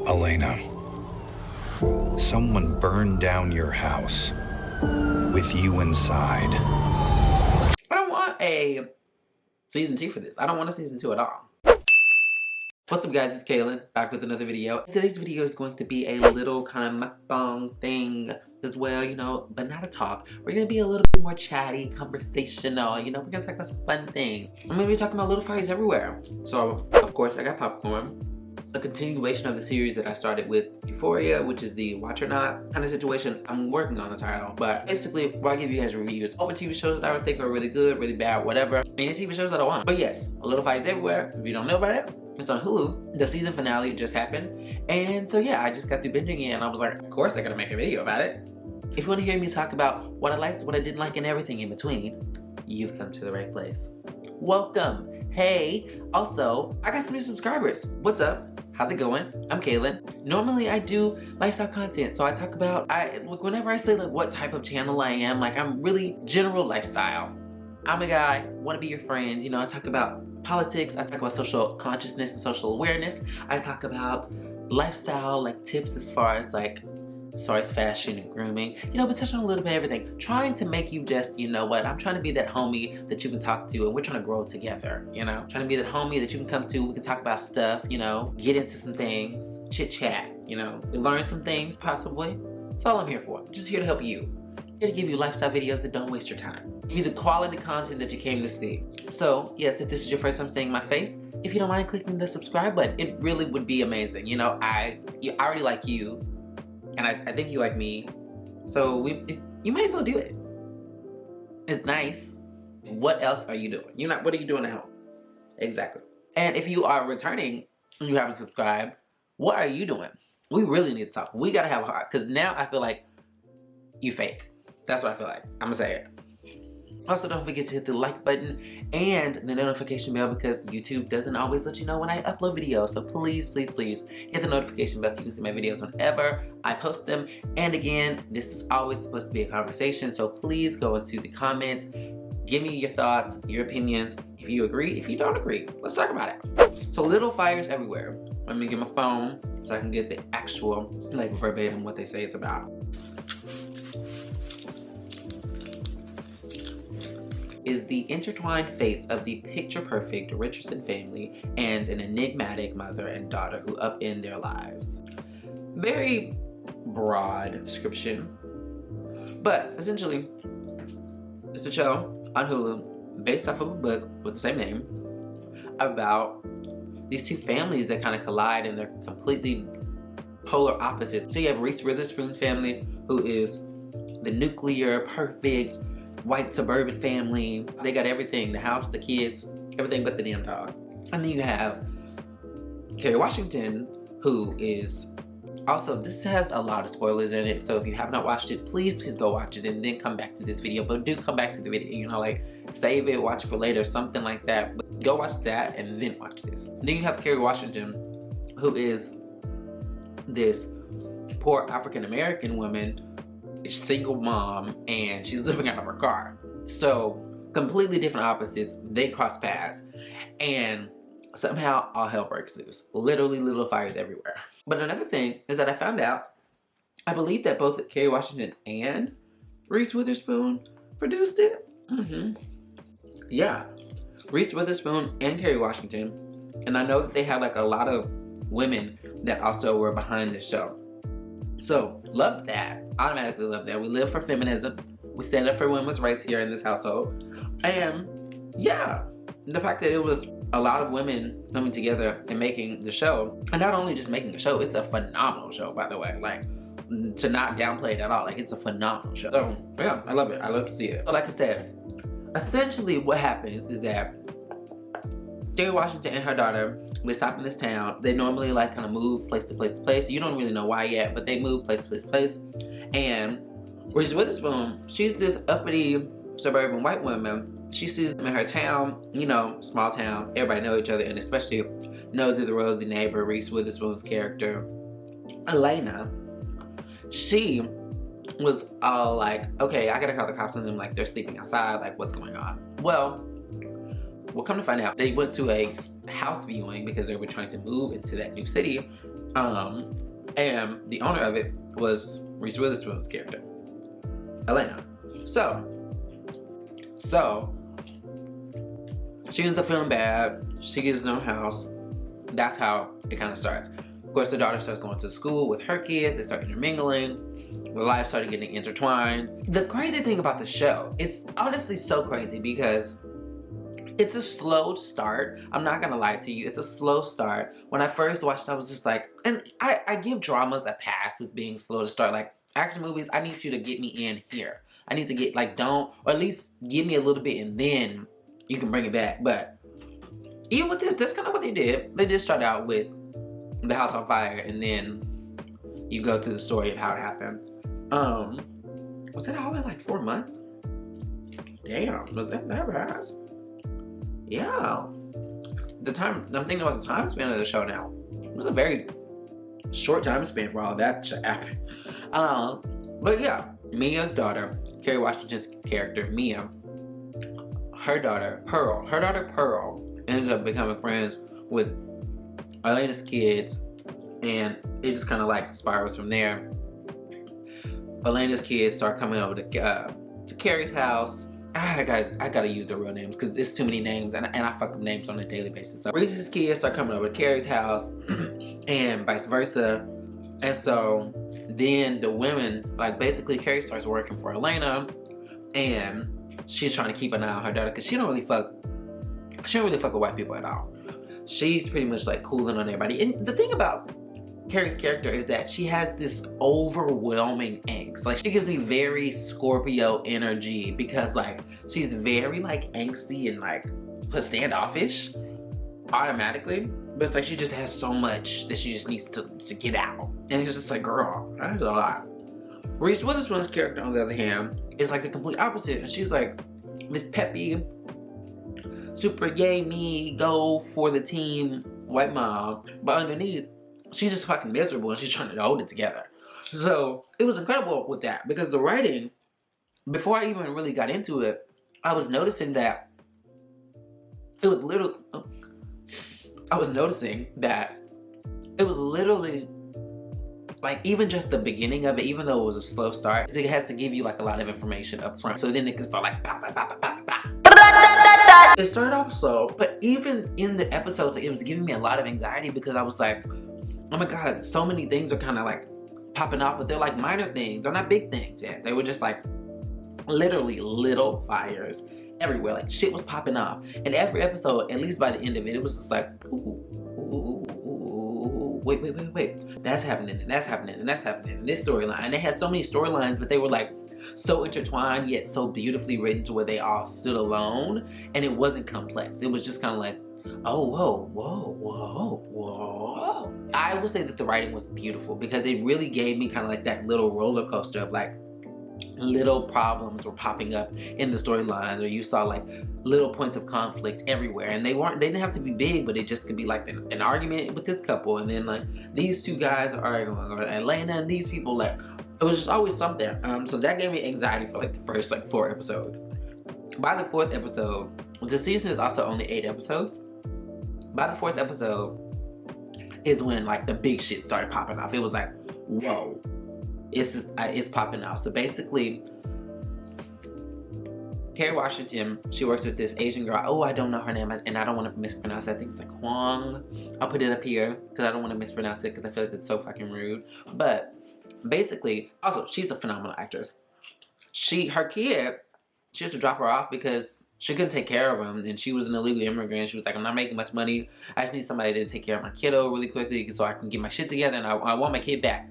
Elena, someone burned down your house with you inside. I don't want a season 2 for this. I don't want a season 2 at all. What's up guys, it's Kaelin, back with another video. Today's video is going to be a little kind of mukbang thing as well, you know, but not a talk. We're gonna be a little bit more chatty, conversational, you know, we're gonna talk about some fun things. I'm gonna be talking about little fires everywhere. So, of course, I got popcorn. A continuation of the series that I started with Euphoria, which is the watch or not kind of situation. I'm working on the title, but basically, where I give you guys reviews over TV shows that I think are really good, really bad, whatever. Any TV shows that I want. But yes, A Little Fires Everywhere. If you don't know about it, it's on Hulu. The season finale just happened. And so yeah, I just got through binging it and I was like, of course I gotta make a video about it. If you wanna hear me talk about what I liked, what I didn't like, and everything in between, you've come to the right place. Welcome. Hey, also, I got some new subscribers. What's up? How's it going? I'm Kaelin. Normally I do lifestyle content, so I talk about, whenever I say like what type of channel I am, like I'm really general lifestyle. I'm a guy, wanna be your friend, you know, I talk about politics, I talk about social consciousness and social awareness, I talk about lifestyle, like tips as far as fashion and grooming, you know, but touching on a little bit of everything. Trying to make you just, you know what, I'm trying to be that homie that you can talk to and we're trying to grow together, you know? Trying to be that homie that you can come to, we can talk about stuff, you know, get into some things, chit chat, you know, learn some things possibly. That's all I'm here for. I'm just here to help you. I'm here to give you lifestyle videos that don't waste your time. Give you the quality content that you came to see. So yes, if this is your first time seeing my face, if you don't mind clicking the subscribe button, it really would be amazing. You know, I already like you. And I think you like me, so you might as well do it. It's nice. What else are you doing? What are you doing at home? Exactly. And if you are returning and you haven't subscribed, what are you doing? We really need to talk. We gotta have a heart, because now I feel like you fake. That's what I feel like. I'm gonna say it. Also, don't forget to hit the like button and the notification bell because YouTube doesn't always let you know when I upload videos. So please, please, please hit the notification bell so you can see my videos whenever I post them. And again, this is always supposed to be a conversation. So please go into the comments, give me your thoughts, your opinions. If you agree, if you don't agree, let's talk about it. So little fires everywhere. Let me get my phone so I can get the actual, like verbatim what they say it's about. Is the intertwined fates of the picture-perfect Richardson family and an enigmatic mother and daughter who upend their lives. Very broad description, but essentially, it's a show on Hulu based off of a book with the same name about these two families that kind of collide and they're completely polar opposites. So you have Reese Witherspoon family, who is the nuclear, perfect, white suburban family. They got everything, the house, the kids, everything but the damn dog. And then you have Kerry Washington, who is also, this has a lot of spoilers in it, so if you have not watched it, please go watch it and then come back to this video. But do come back to the video, you know, like save it, watch it for later, something like that. But go watch that and then watch this. And then you have Kerry Washington, who is this poor African-American woman, single mom, and she's living out of her car. So completely different opposites, they cross paths and somehow all hell breaks loose. Literally little fires everywhere. But another thing is that I found out, I believe that both Kerry Washington and Reese Witherspoon produced it. Yeah, Reese Witherspoon and Kerry Washington. And I know that they had like a lot of women that also were behind the show. So, love that. Automatically love that. We live for feminism. We stand up for women's rights here in this household. And yeah, the fact that it was a lot of women coming together and making the show, and not only just making a show, it's a phenomenal show, by the way. Like, to not downplay it at all. Like, it's a phenomenal show. So, yeah, I love it. I love to see it. But like I said, essentially what happens is that Kerry Washington and her daughter, they stop in this town. They normally like kind of move place to place to place. You don't really know why yet, but they move place to place to place. And Reese Witherspoon, she's this uppity suburban white woman. She sees them in her town, you know, small town. Everybody know each other, and especially Nosy the Rosy neighbor, Reese Witherspoon's character, Elena. She was all like, okay, I gotta call the cops on them, like they're sleeping outside, like what's going on? Well, come to find out, they went to a house viewing because they were trying to move into that new city, And the owner of it was Reese Witherspoon's character, Elena. So she ends up feeling bad. She gets her own house. That's how it kind of starts. Of course, the daughter starts going to school with her kids. They start intermingling. Their lives started getting intertwined. The crazy thing about the show, it's honestly so crazy because it's a slow start. I'm not gonna lie to you, it's a slow start. When I first watched it, I was just like, and I give dramas a pass with being slow to start. Like action movies, I need you to get me in here. I need to get like, don't, or at least give me a little bit and then you can bring it back. But even with this, that's kind of what they did. They just start out with the house on fire and then you go through the story of how it happened. Was it all in like 4 months? Damn, was that fast? Yeah. The time, I'm thinking about the time span of the show now. It was a very short time span for all that to happen. But yeah, Mia's daughter, Kerry Washington's character, Mia, her daughter Pearl, ends up becoming friends with Elena's kids, and it just kind of like spirals from there. Elena's kids start coming over to Kerry's house. I gotta use the real names because it's too many names and I fuck up names on a daily basis. So Reese's kids start coming over to Kerry's house and vice versa. And so then the women, like basically Kerry starts working for Elena and she's trying to keep an eye on her daughter because she don't really fuck with white people at all. She's pretty much like cooling on everybody. And the thing about Kerry's character is that she has this overwhelming angst. Like she gives me very Scorpio energy because like she's very like angsty and like standoffish automatically, but it's like she just has so much that she just needs to get out, and it's just like, girl, that's a lot. Reese Witherspoon's character on the other hand is like the complete opposite, and she's like this peppy, super yay me, go for the team white mom, but underneath she's just fucking miserable and she's trying to hold it together. So it was incredible with that because the writing, before I even really got into it, I was noticing that it was literally, like even just the beginning of it, even though it was a slow start, it has to give you like a lot of information up front. So then it can start like, bah, bah, bah, bah, bah, bah. It started off slow, but even in the episodes, it was giving me a lot of anxiety because I was like, oh my god, so many things are kind of like popping off, but they're like minor things. They're not big things yet. They were just like literally little fires everywhere. Like shit was popping off. And every episode, at least by the end of it, it was just like, ooh, wait. That's happening, and that's happening, and that's happening. And this storyline. And they had so many storylines, but they were like so intertwined, yet so beautifully written to where they all stood alone. And it wasn't complex. It was just kind of like, oh, whoa. I will say that the writing was beautiful because it really gave me kind of like that little roller coaster of like little problems were popping up in the storylines, or you saw like little points of conflict everywhere, and they didn't have to be big, but it just could be like an argument with this couple, and then like these two guys are arguing, or Atlanta and these people, like it was just always something. So that gave me anxiety for like the first like 4 episodes. By the 4th episode, the season is also only 8 episodes. By the 4th episode is when like the big shit started popping off. It was like, whoa, it's popping off. So basically, Kerry Washington, she works with this Asian girl. Oh, I don't know her name, and I don't want to mispronounce it. I think it's like Huang. I'll put it up here because I don't want to mispronounce it because I feel like it's so fucking rude. But basically, also, she's a phenomenal actress. Her kid, she has to drop her off because she couldn't take care of him, and she was an illegal immigrant. She was like, I'm not making much money. I just need somebody to take care of my kiddo really quickly so I can get my shit together, and I want my kid back.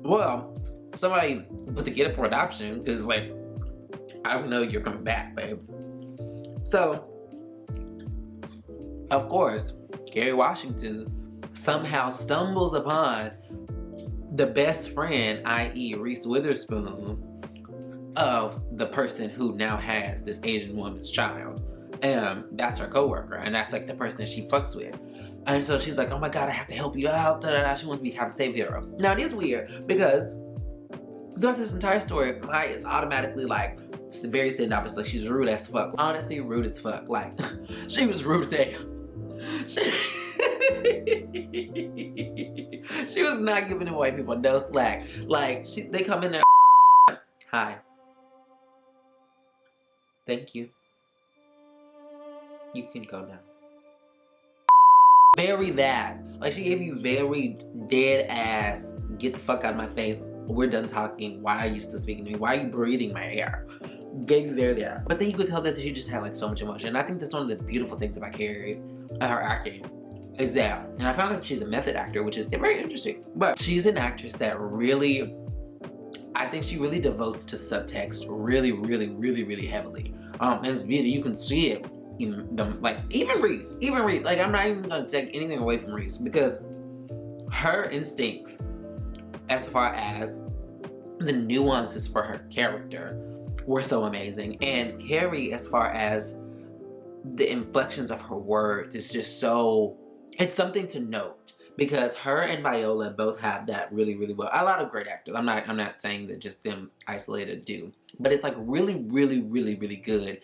Well, somebody put the kid up for adoption because, like, I don't know you're coming back, babe. So, of course, Kerry Washington somehow stumbles upon the best friend, i.e. Reese Witherspoon, of the person who now has this Asian woman's child. And that's her coworker, and that's like the person that she fucks with. And so she's like, oh my god, I have to help you out. She wants to be captain hero. Now it is weird because throughout this entire story, Maya is automatically like very standoffish. Like she's rude as fuck. Honestly, rude as fuck. Like she was rude as hell. She was not giving the white people no slack. Like, they come in there. Hi. Thank you. You can go now. Very that. Like, she gave you very dead ass, get the fuck out of my face. We're done talking. Why are you still speaking to me? Why are you breathing my hair? Gave you very that. But then you could tell that she just had like so much emotion. And I think that's one of the beautiful things about Kerry, her acting, is that, and I found that she's a method actor, which is very interesting. But she's an actress that really, I think she really devotes to subtext really, really, really, really heavily. And it's beauty. You can see it. Even Reese, like, I'm not even gonna take anything away from Reese, because her instincts as far as the nuances for her character were so amazing, and Kerry, as far as the inflections of her words, is just so, it's something to note, because her and Viola both have that really, really well. A lot of great actors, I'm not saying that just them isolated do, but it's like really, really, really, really good.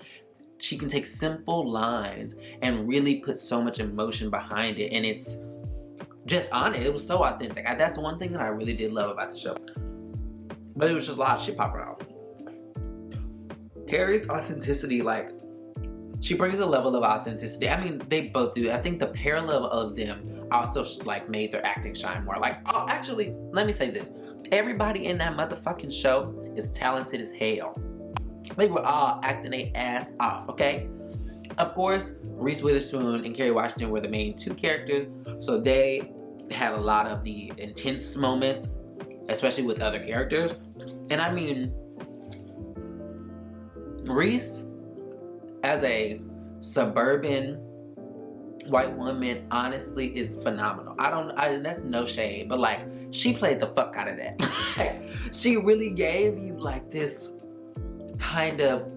She can take simple lines and really put so much emotion behind it, and it's just on it. It was so authentic. That's one thing that I really did love about the show. But it was just a lot of shit popping out. Kerry's authenticity, like, she brings a level of authenticity. I mean, they both do. I think the parallel of them also like made their acting shine more. Like, oh, actually, let me say this. Everybody in that motherfucking show is talented as hell. They were all acting their ass off, okay? Of course, Reese Witherspoon and Kerry Washington were the main two characters, so they had a lot of the intense moments, especially with other characters. And I mean, Reese, as a suburban white woman, honestly is phenomenal. That's no shade, but like, she played the fuck out of that. She really gave you like this kind of,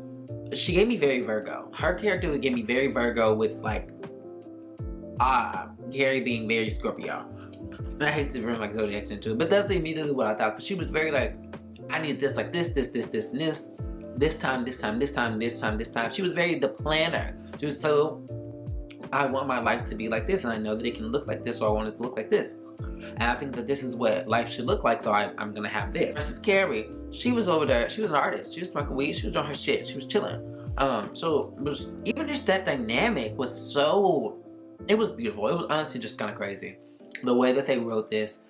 she gave me very Virgo. Her character would give me very Virgo, with like Kerry being very Scorpio. I hate to bring like zodiacs into it, but that's immediately what I thought, because she was very like, I need this, like this, and this. This time. She was very the planner. She was so, I want my life to be like this, and I know that it can look like this, so I want it to look like this. And I think that this is what life should look like, so I'm gonna have this. Versus Kerry, she was over there, she was an artist. She was smoking weed, she was on her shit, she was chilling. So it was, even just that dynamic was so, it was beautiful. It was honestly just kind of crazy. The way that they wrote this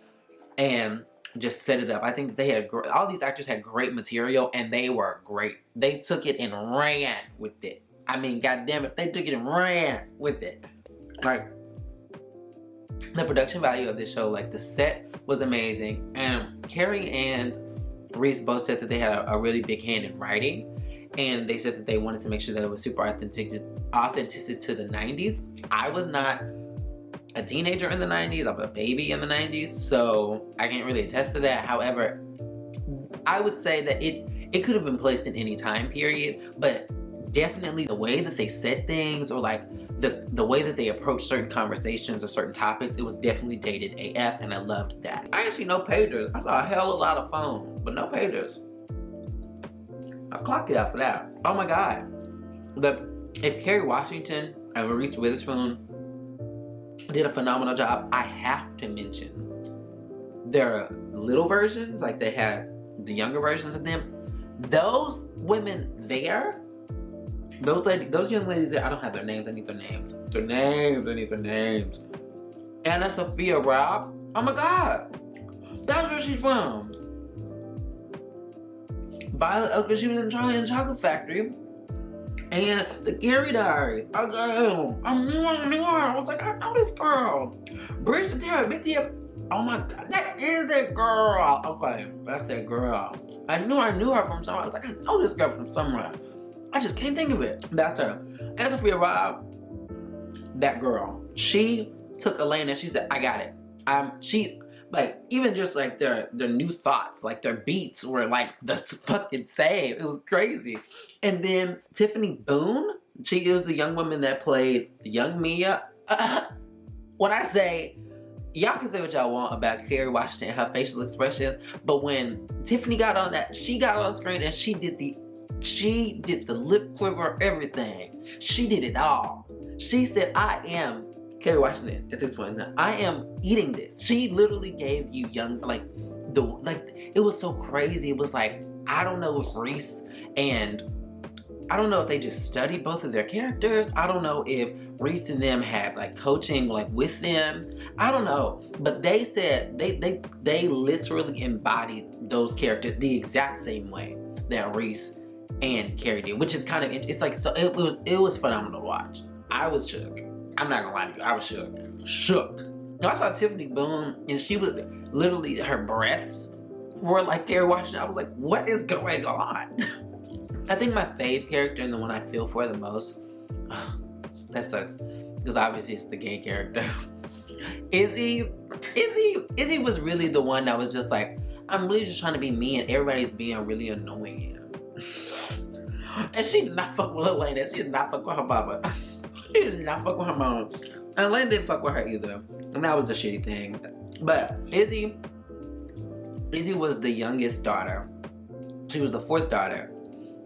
and just set it up. I think they had, all these actors had great material, and they were great. They took it and ran with it. I mean, goddamn it, they took it and ran with it. Like, the production value of this show, like the set was amazing, and Kerry and Reese both said that they had a really big hand in writing, and they said that they wanted to make sure that it was super authentic to the 90s. I was not a teenager in the 90s, I'm a baby in the 90s, so I can't really attest to that. However, I would say that it could have been placed in any time period, but definitely the way that they said things, or like the way that they approached certain conversations or certain topics, it was definitely dated AF, and I loved that. I actually no pagers. I saw a hell of a lot of phones, but no pagers. I'll clock it out for that. Oh my God. If Kerry Washington and Reese Witherspoon did a phenomenal job, I have to mention their little versions, like they had the younger versions of them. Those women there, those young ladies there, I don't have their names, I need their names. I need their names. Anna Sophia Robb, oh my God, that's where she's from. Violet Oaker, she was in Charlie and the Chocolate Factory. And the Gary Diary. I knew her. I was like, I know this girl. Bridget Terry, Big Tip. Oh my God, that is that girl. Okay, that's that girl. I knew her from somewhere. I was like, I know this girl from somewhere. I just can't think of it. That's her. And Sophia Robb, that girl. She took a lane and she said, I got it. She, like, even just like their new thoughts, like their beats were like the fucking same. It was crazy. And then Tiffany Boone, she was the young woman that played young Mia. When I say, y'all can say what y'all want about Kerry Washington and her facial expressions, but when Tiffany got on that, she got on screen and she did the lip quiver, everything. She did it all. She said, I am Kerry Washington at this point. Now, I am eating this. She literally gave you young, it was so crazy. It was like, I don't know if Reese and, I don't know if they just studied both of their characters. I don't know if Reese and them had like coaching like with them. I don't know. But they said they literally embodied those characters the exact same way that Reese and Kerry did, which is kind of, it's like, so it was phenomenal to watch. I was shook. I'm not gonna lie to you, I was shook. Shook. I saw Tiffany Boone and she was literally, her breaths were like Kerry Washington. I was like, what is going on? I think my fave character and the one I feel for the most, that sucks, because obviously it's the gay character. Izzy was really the one that was just like, I'm really just trying to be me and everybody's being really annoying. And she did not fuck with Elena. She did not fuck with her mama. She did not fuck with her mom. And Elena didn't fuck with her either. And that was a shitty thing. But Izzy was the youngest daughter. She was the fourth daughter.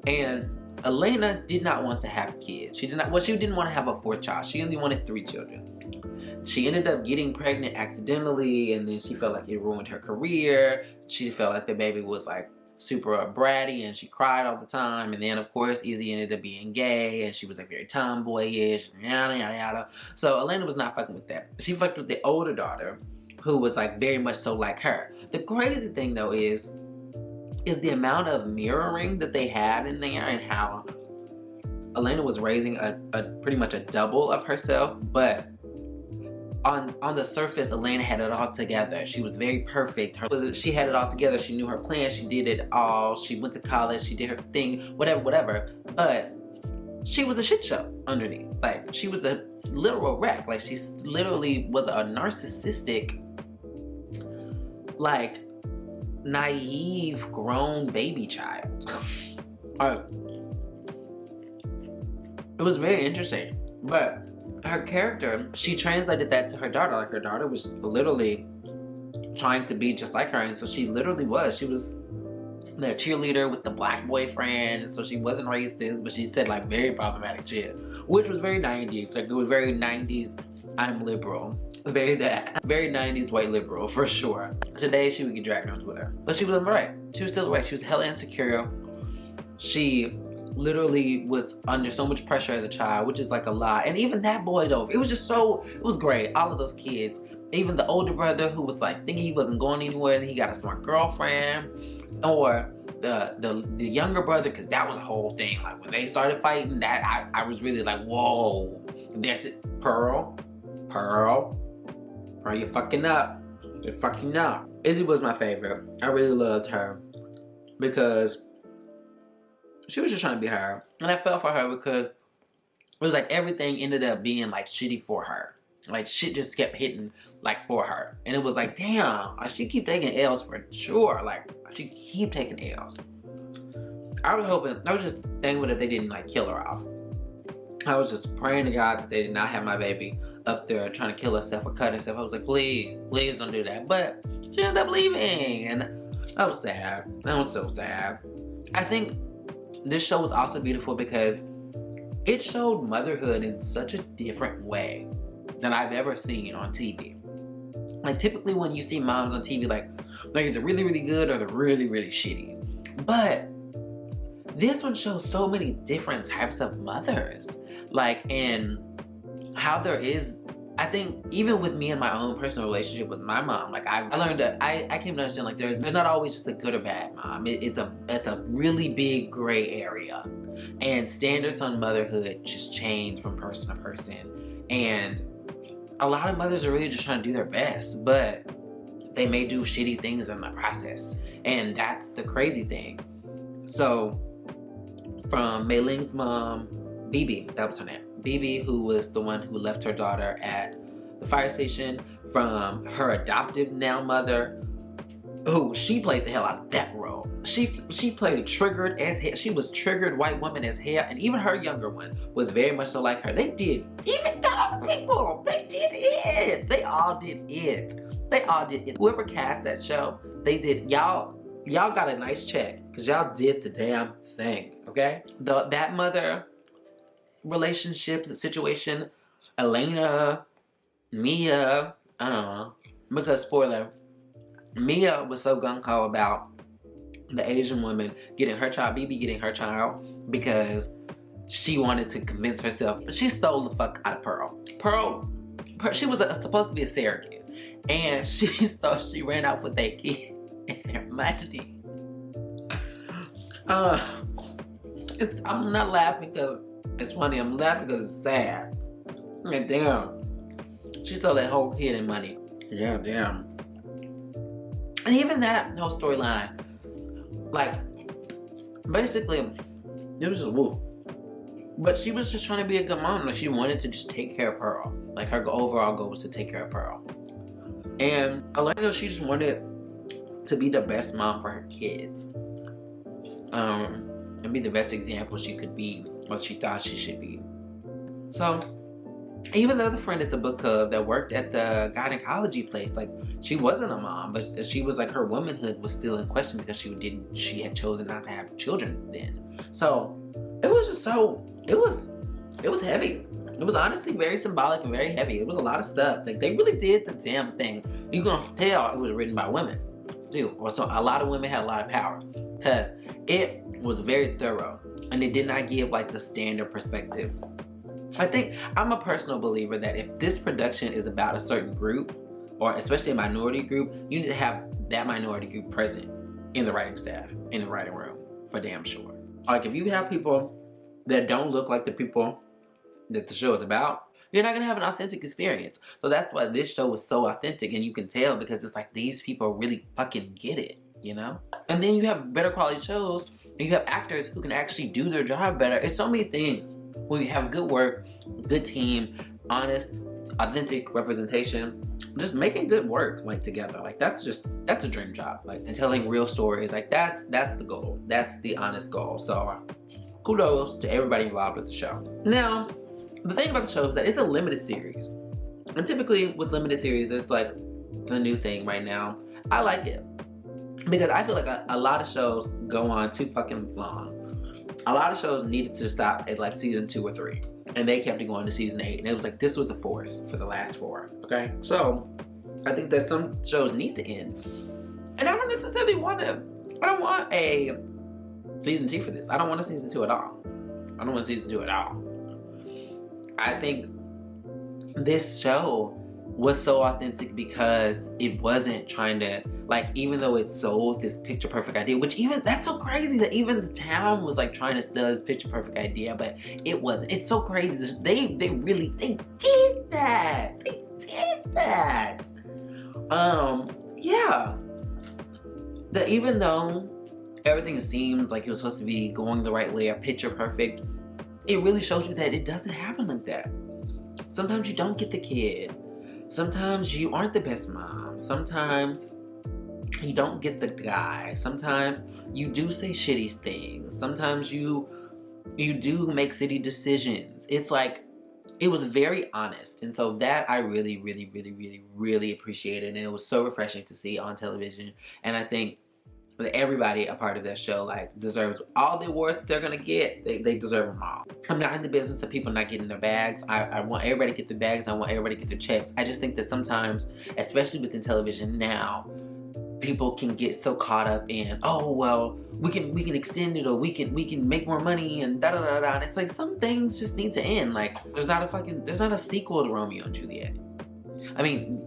And Elena did not want to have kids. She didn't want to have a fourth child. She only wanted 3 children. She ended up getting pregnant accidentally, and then she felt like it ruined her career. She felt like the baby was like super bratty and she cried all the time. And then of course Izzy ended up being gay and she was like very tomboyish, yada yada yada. So Elena was not fucking with that. She fucked with the older daughter who was like very much so like her. The crazy thing though is the amount of mirroring that they had in there, and how Elena was raising a pretty much a double of herself, but on the surface, Elena had it all together. She was very perfect. She had it all together. She knew her plan. She did it all. She went to college. She did her thing, whatever. But she was a shit show underneath. Like, she was a literal wreck. Like, she literally was a narcissistic, like, naive, grown baby child. It was very interesting. But her character, she translated that to her daughter. Like, her daughter was literally trying to be just like her, and so she literally was. She was the cheerleader with the black boyfriend, and so she wasn't racist, but she said like very problematic shit, which was very 90s. Like, it was very 90s, I'm liberal. Very 90s white liberal, for sure. Today, she would get dragged on Twitter. But she was right. She was still right. She was hella insecure. She literally was under so much pressure as a child, which is like a lot. And even that boy though, it was great. All of those kids, even the older brother who was like thinking he wasn't going anywhere and he got a smart girlfriend, or the younger brother, because that was a whole thing. Like, when they started fighting, that I was really like, whoa, there's it. Pearl, you're fucking up. You're fucking up. Izzy was my favorite. I really loved her because she was just trying to be her. And I felt for her because it was like everything ended up being like shitty for her. Like, shit just kept hitting like for her. And it was like, damn, she keep taking L's for sure. Like, she keep taking L's. I was just thankful that they didn't like kill her off. I was just praying to God that they did not have my baby up there trying to kill herself or cut herself. I was like, please don't do that. But she ended up leaving, and that was sad. That was so sad. I think this show was also beautiful because it showed motherhood in such a different way than I've ever seen on TV. Like, typically when you see moms on TV, like they're either really, really good or they're really, really shitty. But this one shows so many different types of mothers. Like, and how there is, I think, even with me and my own personal relationship with my mom, like I learned that I came to understand, like, there's not always just a good or bad mom. It's a really big gray area, and standards on motherhood just change from person to person. And a lot of mothers are really just trying to do their best, but they may do shitty things in the process, and that's the crazy thing. So, from Mei Ling's mom, Bibi, that was her name. Bibi, who was the one who left her daughter at the fire station, from her adoptive now mother, who she played the hell out of that role. She played triggered as hell. She was triggered white woman as hell, and even her younger one was very much so like her. They did, even dumb people, they did it. They all did it. They all did it. Whoever cast that show, they did. Y'all got a nice check because y'all did the damn thing. Okay, that mother relationship, the situation, Elena, Mia, because spoiler, Mia was so gung-ho about the Asian woman getting her child, BB getting her child, because she wanted to convince herself. But she stole the fuck out of Pearl. Pearl, she was supposed to be a surrogate, and she ran off with that kid and their money. I'm not laughing because it's funny. I'm laughing because it's sad. And damn, she stole that whole kid and money. Yeah, damn. And even that whole storyline, like, basically, it was just woo. But she was just trying to be a good mom. Like, she wanted to just take care of Pearl. Like, her overall goal was to take care of Pearl. And Elena, she just wanted to be the best mom for her kids. And be the best example she could be, what she thought she should be. So, even the other friend at the book club that worked at the gynecology place, like, she wasn't a mom, but she was like, her womanhood was still in question because she had chosen not to have children then. So, it was just so, it was heavy. It was honestly very symbolic and very heavy. It was a lot of stuff. Like, they really did the damn thing. You're gonna tell it was written by women, too. Or so a lot of women had a lot of power. Because it was very thorough. And it did not give, like, the standard perspective. I think I'm a personal believer that if this production is about a certain group, or especially a minority group, you need to have that minority group present in the writing staff, in the writing room, for damn sure. Like, if you have people that don't look like the people that the show is about, you're not gonna have an authentic experience. So that's why this show was so authentic, and you can tell because it's like these people really fucking get it, you know? And then you have better quality shows, and you have actors who can actually do their job better. It's so many things. When you have good work, good team, honest, authentic representation, just making good work, like, together. Like, that's a dream job. Like, and telling real stories, like, that's the goal. That's the honest goal. So kudos to everybody involved with the show. Now, the thing about the show is that it's a limited series. And typically with limited series, it's like the new thing right now. I like it. Because I feel like a lot of shows go on too fucking long. A lot of shows needed to stop at like season 2 or 3. And they kept it going to season 8. And it was like, this was a force for the last 4. Okay? So, I think that some shows need to end. And I don't necessarily want to, I don't want a season 2 for this. I don't want a season 2 at all. I don't want season 2 at all. I think this show was so authentic because it wasn't trying to, like, even though it sold this picture perfect idea, which even, that's so crazy that even the town was like trying to sell this picture perfect idea, but it wasn't. It's so crazy. They did that. They did that. Yeah. That even though everything seemed like it was supposed to be going the right way, a picture perfect, it really shows you that it doesn't happen like that. Sometimes you don't get the kid. Sometimes you aren't the best mom. Sometimes you don't get the guy. Sometimes you do say shitty things. Sometimes you do make shitty decisions. It's like, it was very honest. And so that I really, really, really, really, really appreciated. And it was so refreshing to see on television. And I think that everybody a part of that show, like, deserves all the awards that they're gonna get. They deserve them all. I'm not in the business of people not getting their bags. I want everybody to get their bags. I want everybody to get their checks. I just think that sometimes, especially within television now, people can get so caught up in, oh well, we can extend it, or we can make more money, and da da da da. And it's like, some things just need to end. Like, there's not a sequel to Romeo and Juliet. I mean,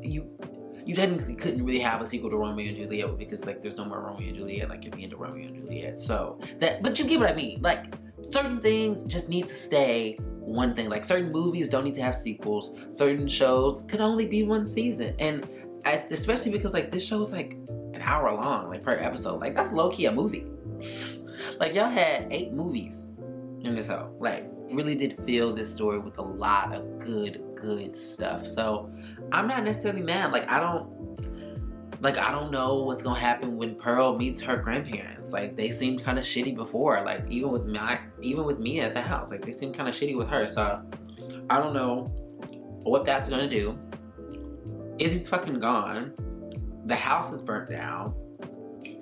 you technically couldn't really have a sequel to Romeo and Juliet because, like, there's no more Romeo and Juliet, like, at the end of Romeo and Juliet. So but you get what I mean. Like, certain things just need to stay one thing. Like, certain movies don't need to have sequels. Certain shows could only be one season. And especially because, like, this show is like an hour long, like, per episode. Like, that's low-key a movie. Like, y'all had 8 movies in this show. Like, it really did fill this story with a lot of good stuff. So I'm not necessarily mad. Like, I don't know what's gonna happen when Pearl meets her grandparents. Like, they seemed kind of shitty before. Like, even with me at the house, like, they seemed kind of shitty with her. So I don't know what that's gonna do. Izzy's fucking gone. The house is burnt down.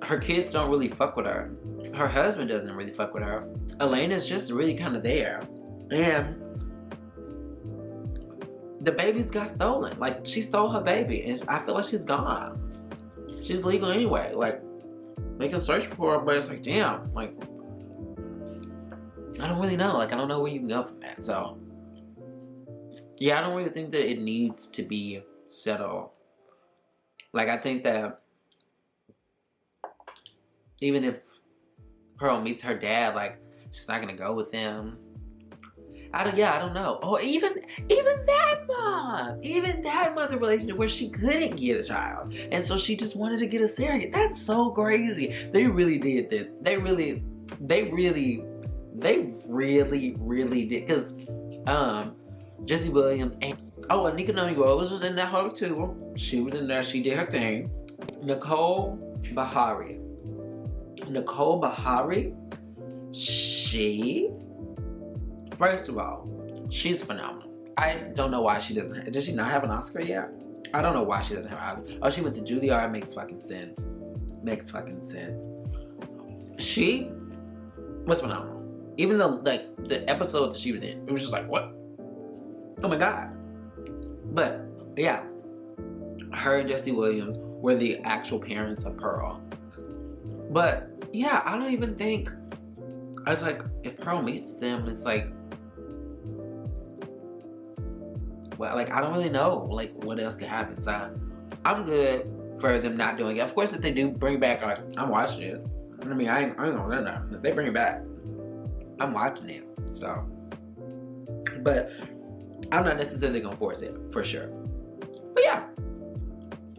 Her kids don't really fuck with her. Her husband doesn't really fuck with her. Elena's just really kind of there. And the babies got stolen. Like, she stole her baby, and I feel like she's gone. She's legal anyway. Like, they can search for her, but it's like, damn, like, I don't really know. Like, I don't know where you can go from that. So, yeah, I don't really think that it needs to be settled. Like, I think that even if Pearl meets her dad, like, she's not gonna go with him. I don't know. Oh, even that mother relationship where she couldn't get a child, and so she just wanted to get a surrogate. That's so crazy. They really did that. They really did. Because Jesse Williams and Anika Rose was in that whole too. She was in there. She did her thing. Nicole Bahari. She, first of all, she's phenomenal. I don't know why she doesn't. Does she not have an Oscar yet? I don't know why she doesn't have an Oscar. Oh, she went to Juilliard. Makes fucking sense. She was phenomenal. Even though, like, the episode that she was in, it was just like, what? Oh my god. But yeah, her and Jesse Williams were the actual parents of Pearl. But yeah, I don't even think, I was like, if Pearl meets them, it's like, well, like, I don't really know, like, what else could happen. So I'm good for them not doing it. Of course, if they do bring back, like, I'm watching it. I mean, I ain't gonna know. If they bring it back, I'm watching it. So, but I'm not necessarily gonna force it, for sure. But yeah,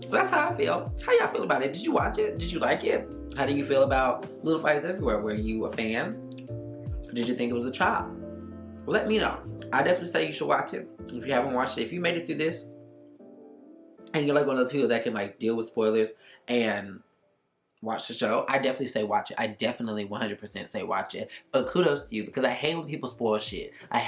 that's how I feel. How y'all feel about it? Did you watch it? Did you like it? How do you feel about Little Fights Everywhere? Were you a fan? Or did you think it was a chop? Well, let me know. I definitely say you should watch it. If you haven't watched it, if you made it through this, and you're like one of those people that can like deal with spoilers and watch the show, I definitely say watch it. I definitely 100% say watch it. But kudos to you, because I hate when people spoil shit. I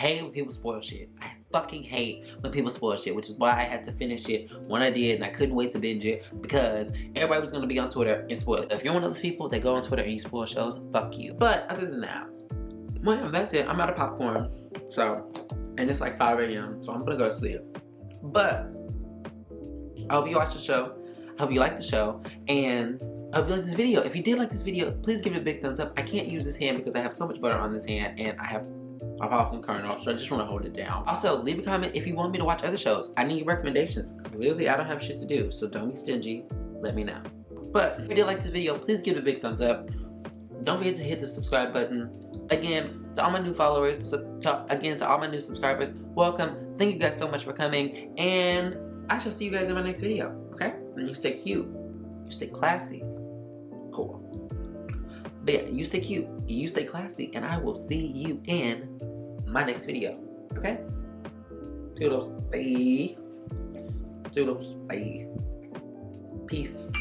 fucking hate when people spoil shit, which is why I had to finish it when I did, and I couldn't wait to binge it, because everybody was gonna be on Twitter and spoil it. If you're one of those people that go on Twitter and you spoil shows, fuck you. But other than that, well, that's it. I'm out of popcorn. So, and it's like 5 a.m. so I'm gonna go to sleep. But I hope you watch the show. I hope you like the show, and I hope you like this video. If you did like this video, please give it a big thumbs up. I can't use this hand because I have so much butter on this hand, and I have a popcorn kernel, so I just want to hold it down. Also, leave a comment if you want me to watch other shows. I need recommendations. Clearly, I don't have shit to do, so don't be stingy. Let me know. But if you did like this video, please give it a big thumbs up. Don't forget to hit the subscribe button. Again, to all my new followers, to all my new subscribers, welcome. Thank you guys so much for coming, and I shall see you guys in my next video, okay? And you stay cute, you stay classy, cool. But yeah, you stay cute, you stay classy, and I will see you in my next video, okay? Toodles, bye. Toodles, bye. Peace.